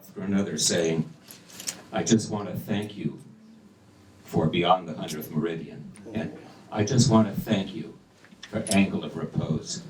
after another saying, I just want to thank you for Beyond the 100th Meridian. And I just want to thank you for Angle of Repose.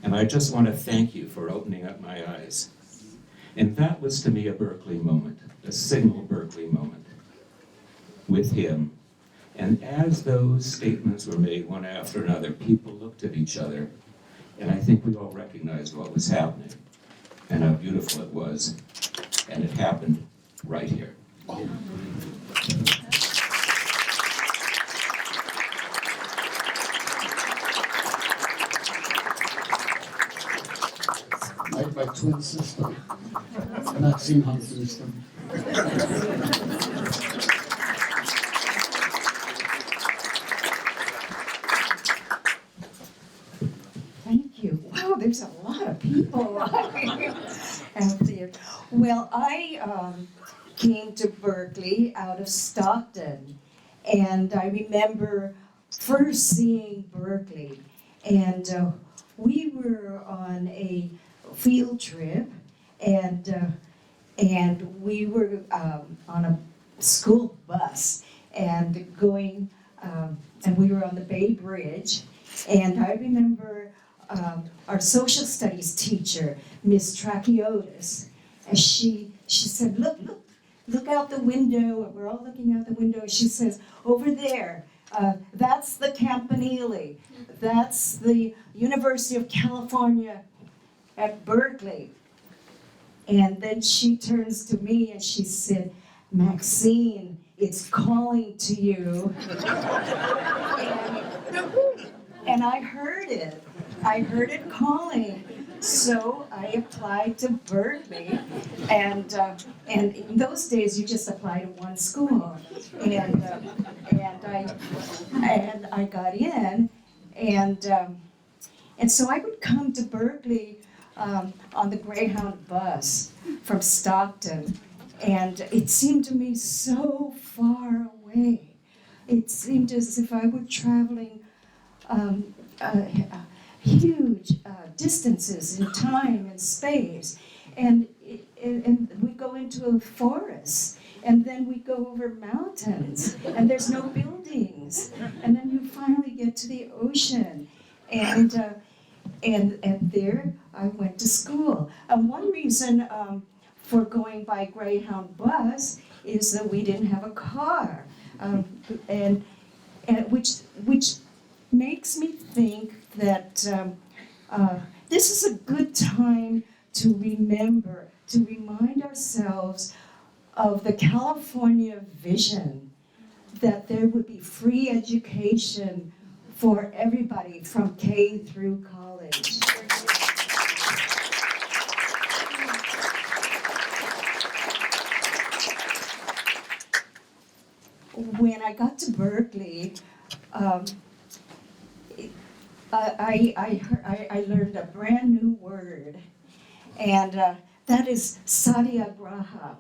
And I just want to thank you for opening up my eyes. And that was to me a Berkeley moment, a signal Berkeley moment with him. And as those statements were made one after another, people looked at each other, and I think we all recognized what was happening and how beautiful it was. And it happened right here. My twin sister, Maxine Houston. Thank you. Wow, there's a lot of people out there. Well, I came to Berkeley out of Stockton, and I remember first seeing Berkeley, and we were on a field trip, and we were on a school bus and going, and we were on the Bay Bridge, and I remember our social studies teacher, Miss Trachiotis, and she said, look out the window, and we're all looking out the window, and she says, over there, that's the Campanile, that's the University of California at Berkeley. And then she turns to me and she said, Maxine, it's calling to you. And I heard it calling. So I applied to Berkeley, and in those days you just applied to one school, and I got in, and so I would come to Berkeley on the Greyhound bus from Stockton, and it seemed to me so far away. It seemed as if I were traveling huge distances in time and space, and we go into a forest, and then we go over mountains, and there's no buildings, and then you finally get to the ocean, and there I went to school. And one reason for going by Greyhound bus is that we didn't have a car, and which makes me think that this is a good time to remember, to remind ourselves of the California vision, that there would be free education for everybody from K through college. When I got to Berkeley, I learned a brand new word, and that is satyagraha.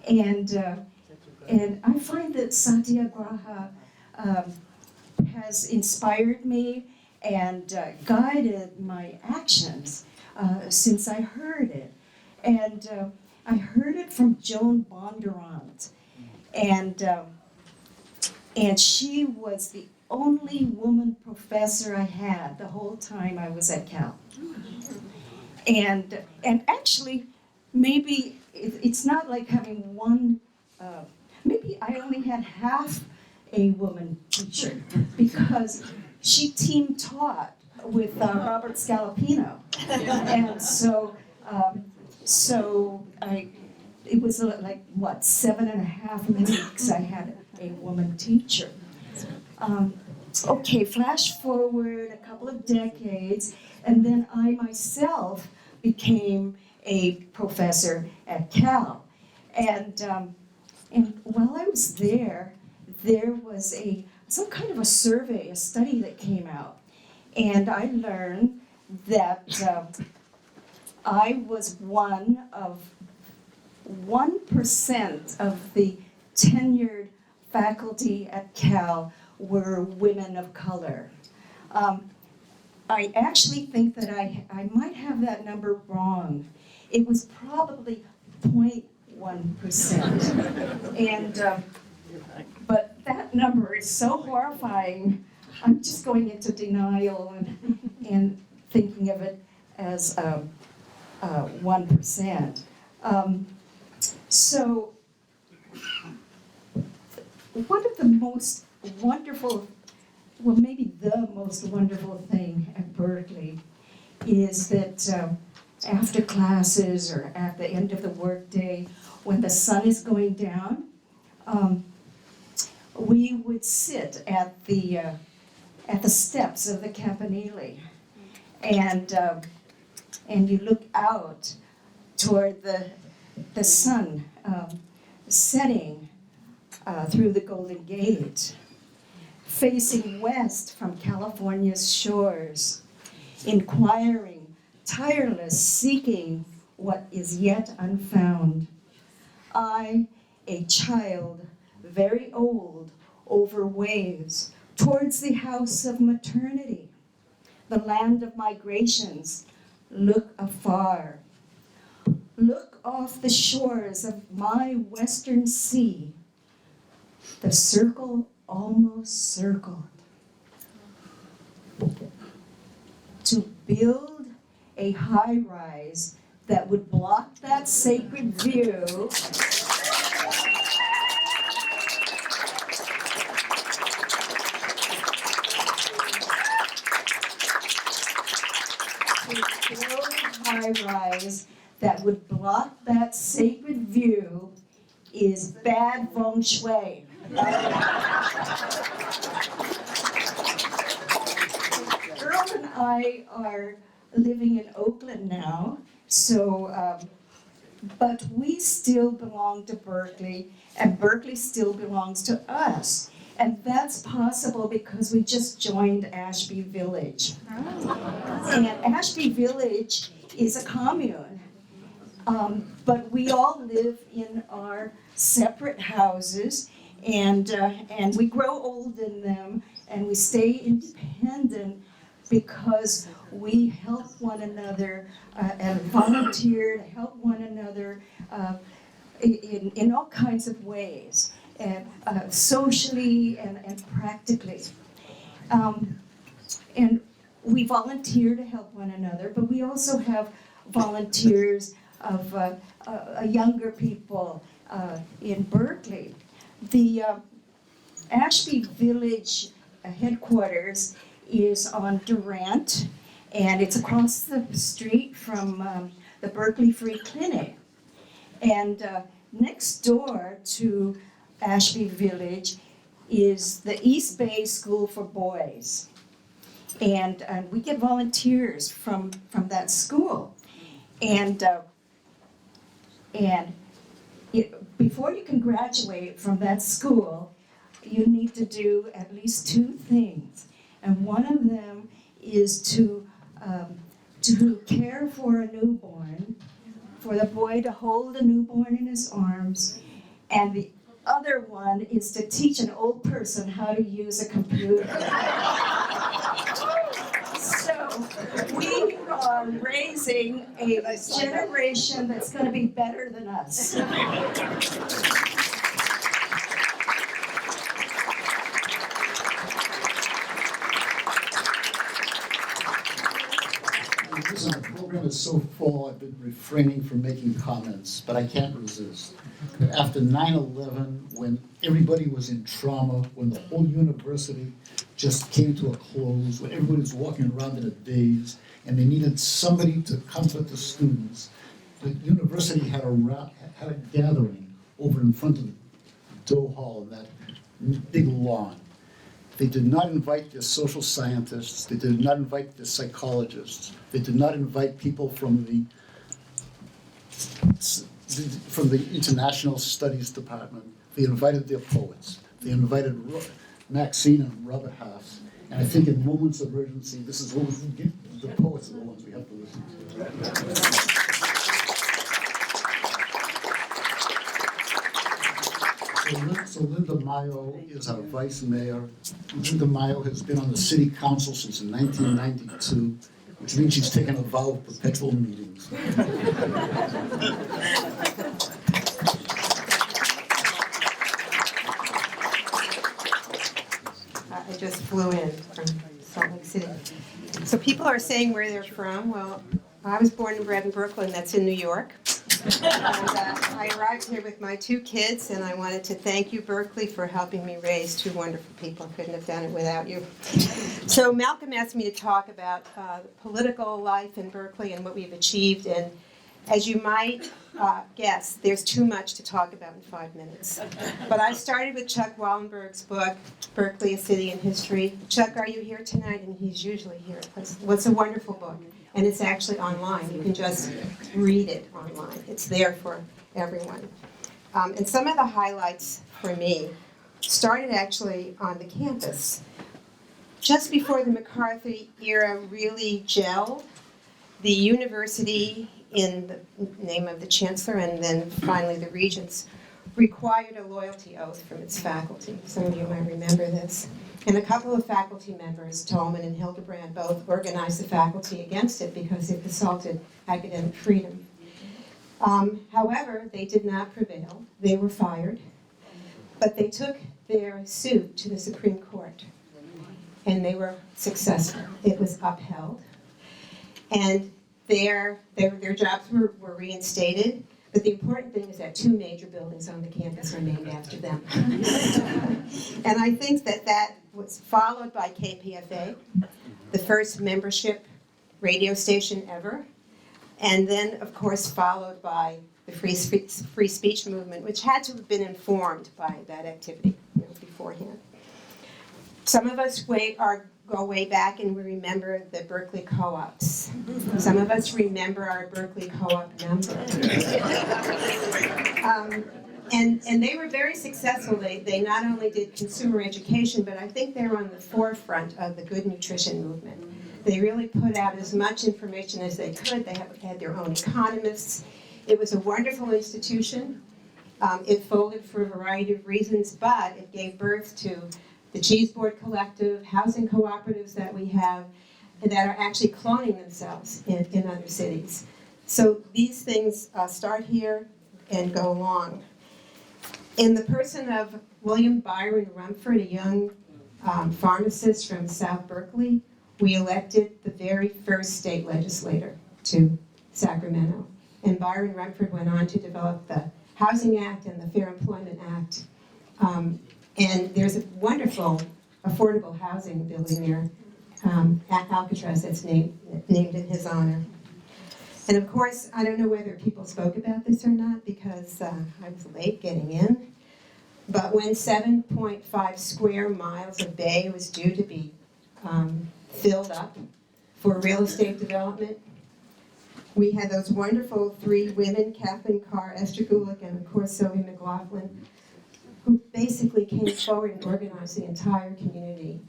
And I find that satyagraha has inspired me and guided my actions since I heard it. And I heard it from Joan Bondurant, and she was the only woman professor I had the whole time I was at Cal. And actually, maybe it's not like having one, maybe I only had half a woman teacher, because she team taught with Robert Scalapino. And so it was like, what, 7.5 weeks I had a woman teacher. Okay, flash forward a couple of decades, and then I myself became a professor at Cal. And while I was there was some kind of a survey, a study that came out. And I learned that I was one of 1% of the tenured faculty at Cal were women of color. I actually think that I might have that number wrong. It was probably 0.1%. And, but that number is so horrifying, I'm just going into denial and thinking of it as 1%. So one of the most wonderful, well, maybe the most wonderful thing at Berkeley is that after classes or at the end of the workday, when the sun is going down, we would sit at the steps of the campanile, and you look out toward the sun setting through the Golden Gate, facing west from California's shores, inquiring, tireless, seeking what is yet unfound. I, a child, very old, over waves, towards the house of maternity, the land of migrations, look afar. Look off the shores of my western sea, the circle almost circled. To build a high-rise that would block that sacred view high-rise that would block that sacred view is bad feng shui. Earl and I are living in Oakland now, so, but we still belong to Berkeley, and Berkeley still belongs to us. And that's possible because we just joined Ashby Village. And Ashby Village is a commune, but we all live in our separate houses, and we grow old in them, and we stay independent because we help one another and volunteer to help one another in all kinds of ways, and socially and practically. And we volunteer to help one another, but we also have volunteers of younger people in Berkeley. The Ashby Village headquarters is on Durant, and it's across the street from the Berkeley Free Clinic. And next door to Ashby Village is the East Bay School for Boys. And we get volunteers from that school. And before you can graduate from that school, you need to do at least two things. And one of them is to care for a newborn, for the boy to hold a newborn in his arms, and the other one is to teach an old person how to use a computer. So we are raising a generation that's going to be better than us. Listen, the program is so full, I've been refraining from making comments, but I can't resist. After 9/11, when everybody was in trauma, when the whole university just came to a close, when everybody was walking around in a daze, and they needed somebody to comfort the students, the university had a gathering over in front of the Doe Hall in that big lawn. They did not invite the social scientists, they did not invite the psychologists, they did not invite people from the International Studies Department. They invited their poets. They invited Maxine and Robert Haas. And I think in moments of urgency, this is what we get. The poets are the ones we have to listen to. So Linda Mayo is our vice mayor. Linda Mayo has been on the city council since 1992, which means she's taken a vow of perpetual meetings. just flew in from Salt Lake City. So people are saying where they're from. Well, I was born and bred in Brooklyn, that's in New York. And I arrived here with my 2 kids, and I wanted to thank you, Berkeley, for helping me raise 2 wonderful people. I couldn't have done it without you. So Malcolm asked me to talk about political life in Berkeley and what we've achieved. And as you might guess, there's too much to talk about in 5 minutes. But I started with Chuck Wallenberg's book, Berkeley, A City in History. Chuck, are you here tonight? And he's usually here. It's a wonderful book. And it's actually online. You can just read it online. It's there for everyone. And some of the highlights for me started actually on the campus. Just before the McCarthy era really gelled, the university, in the name of the chancellor and then finally the regents, required a loyalty oath from its faculty. Some of you might remember this. And a couple of faculty members, Tolman and Hildebrand, both organized the faculty against it because it assaulted academic freedom. However, they did not prevail. They were fired. But they took their suit to the Supreme Court. And they were successful. It was upheld. And their jobs were reinstated. But the important thing is that 2 major buildings on the campus are named after them. And I think that was followed by KPFA, the first membership radio station ever. And then, of course, followed by the free speech movement, which had to have been informed by that activity beforehand. Some of us go way back and we remember the Berkeley co-ops. Some of us remember our Berkeley co-op number. And they were very successful. They not only did consumer education, but I think they were on the forefront of the good nutrition movement. They really put out as much information as they could. They had their own economists. It was a wonderful institution. It folded for a variety of reasons, but it gave birth to the Cheese Board Collective, housing cooperatives that we have, that are actually cloning themselves in other cities. So these things start here and go along. In the person of William Byron Rumford, a young pharmacist from South Berkeley, we elected the very first state legislator to Sacramento. And Byron Rumford went on to develop the Housing Act and the Fair Employment Act. And there's a wonderful affordable housing building there at Alcatraz that's named in his honor. And of course, I don't know whether people spoke about this or not because I was late getting in. But when 7.5 square miles of bay was due to be filled up for real estate development, we had those wonderful 3 women, Kathleen Carr, Esther Gulick, and of course Sylvia McLaughlin, who basically came forward and organized the entire community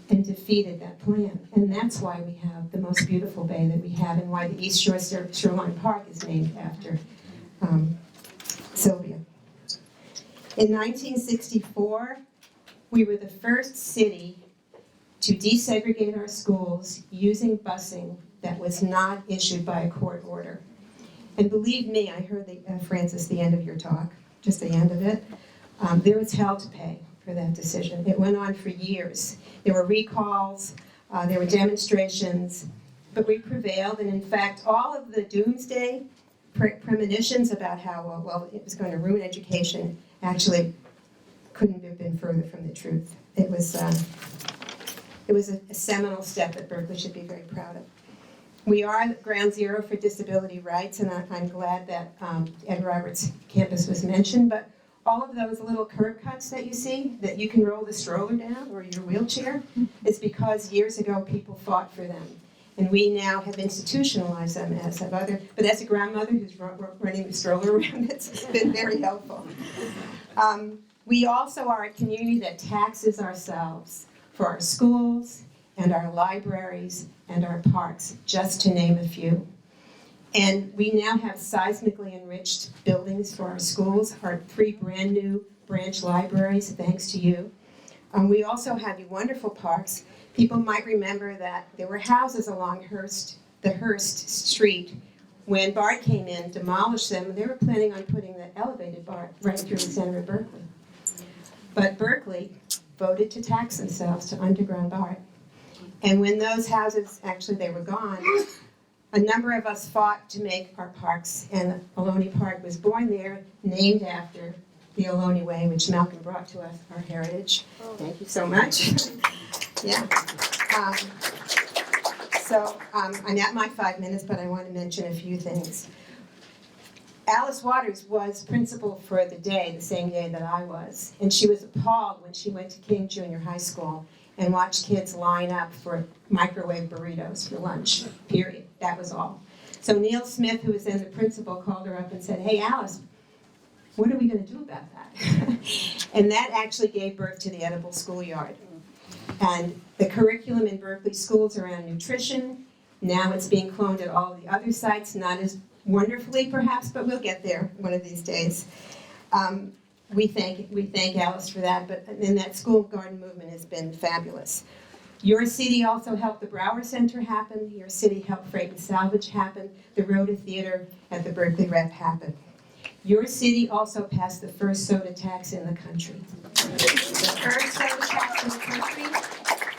and defeated that plan. And that's why we have the most beautiful bay that we have and why the East Shore Shoreline Park is named after Sylvia. In 1964, we were the first city to desegregate our schools using busing that was not issued by a court order. And believe me, I heard, Francis, the end of your talk, just the end of it. There was hell to pay for that decision. It went on for years. There were recalls, there were demonstrations, but we prevailed. And in fact, all of the doomsday premonitions about how, well, it was going to ruin education actually couldn't have been further from the truth. It was a seminal step that Berkeley should be very proud of. We are ground zero for disability rights, and I'm glad that Ed Roberts' campus was mentioned, but all of those little curb cuts that you see, that you can roll the stroller down or your wheelchair, it's because years ago people fought for them. And we now have institutionalized them as have other, but as a grandmother who's running the stroller around, it's been very helpful. We also are a community that taxes ourselves for our schools and our libraries and our parks, just to name a few. And we now have seismically enriched buildings for our schools, our 3 brand new branch libraries, thanks to you. We also have wonderful parks. People might remember that there were houses along the Hearst Street. When BART came in, demolished them, and they were planning on putting the elevated BART right through the center of Berkeley. But Berkeley voted to tax themselves to underground art. And when those houses, actually they were gone, a number of us fought to make our parks, and Ohlone Park was born there, named after the Ohlone Way, which Malcolm brought to us, our heritage. Thank you so much. Yeah. I'm at my 5 minutes, but I want to mention a few things. Alice Waters was principal for the day, the same day that I was, and she was appalled when she went to King Junior High School and watched kids line up for microwave burritos for lunch, period. That was all. So Neil Smith, who was then the principal, called her up and said, "Hey, Alice, what are we going to do about that?" And that actually gave birth to the Edible Schoolyard. And the curriculum in Berkeley schools around nutrition, now it's being cloned at all the other sites, not as wonderfully perhaps, but we'll get there one of these days. We thank Alice for that, but then that school garden movement has been fabulous. Your city also helped the Brower Center happen. Your city helped Freight and Salvage happen. The Rhoda Theater at the Berkeley Rep happen. Your city also passed the first soda tax in the country. The first soda tax in the country.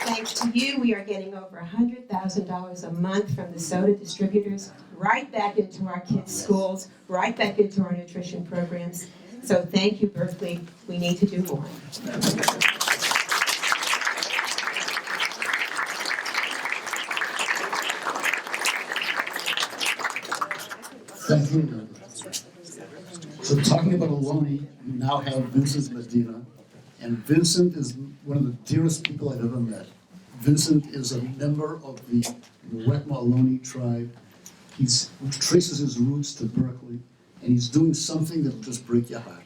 Thanks to you, we are getting over $100,000 a month from the soda distributors right back into our kids' schools, right back into our nutrition programs. So thank you, Berkeley. We need to do more. Thank you, Linda. So talking about Ohlone, we now have Vincent Medina, and Vincent is one of the dearest people I've ever met. Vincent is a member of the Wetma Ohlone tribe. He traces his roots to Berkeley, and he's doing something that'll just break your heart.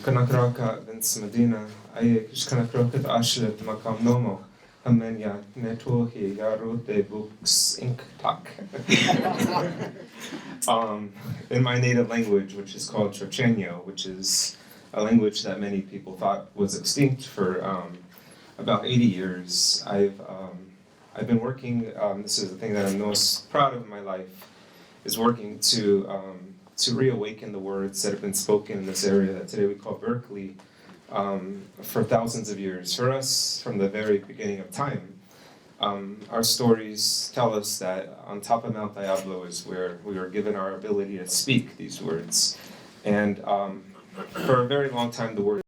Kanakraka Vince Medina, I Kanakraka Ashlet Makam Nomo, Hamenya Netuhi Yarute Books Ink Tak. In my native language, which is called Chochenyo, which is a language that many people thought was extinct for about 80 years. I've been working, this is the thing that I'm most proud of in my life, is working to reawaken the words that have been spoken in this area that today we call Berkeley for thousands of years. For us, from the very beginning of time, our stories tell us that on top of Mount Diablo is where we were given our ability to speak these words. And for a very long time, the word